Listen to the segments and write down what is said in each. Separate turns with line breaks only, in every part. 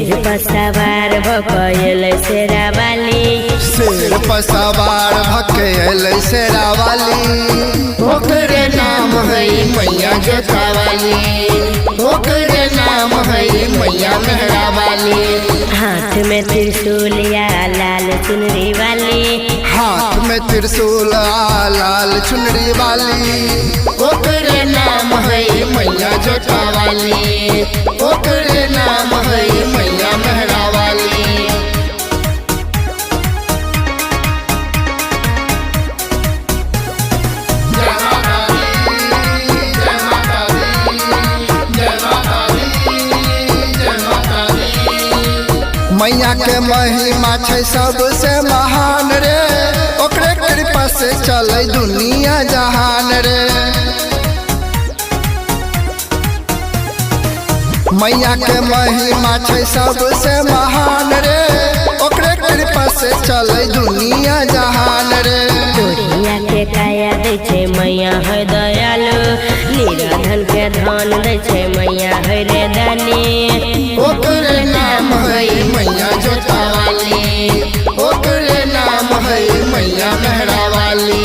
शेर पर सवार भयल शेरा वाली,
शेर पर सवार भयल शेरा वाली। ओकरे नाम है मैया जोता वाली, ओकरे नाम है मैया मेहरा वाली।
हाथ में त्रिशूलिया लाल चुनरी वाली,
हाथ में त्रिशूल लाल चुनरी वाली। ओकरे नाम है मैया जोता वाली, ओकरे नाम है मैया मेहरा वाली। मैया के महिमा छै सबसे महान रे, ओकरे कृपा से चले दुनिया जहान रे। मैया के महिमा छै सबसे महान रे, ओकरे कृपा से चले दुनिया जहान रे।
कोढ़िया के काया दै छै मैया है दयालु, निराधन के धन दै छै मैया है रे दानी।
ओकरे नाम है मैया जोता वाली, ओकरे नाम है मैया मेहरा वाली।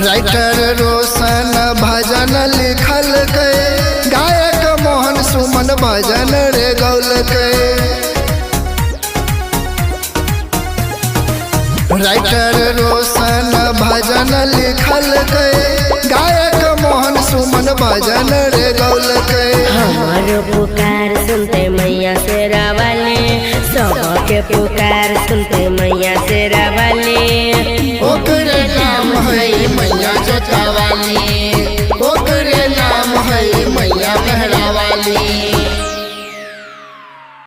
राइटर रोशन भजन लिखल के, गायक मोहन सुमन भजन रे गौल के। राइटर रोशन भजन लिखल के, गायक मोहन सुमन भजन रे गौल के।
हमारो पुकार सुनते मैया शेरा वाली, सबके पुकार सुनते मैया शेरा वाली।
ओकरे नाम है मैया जोता वाली।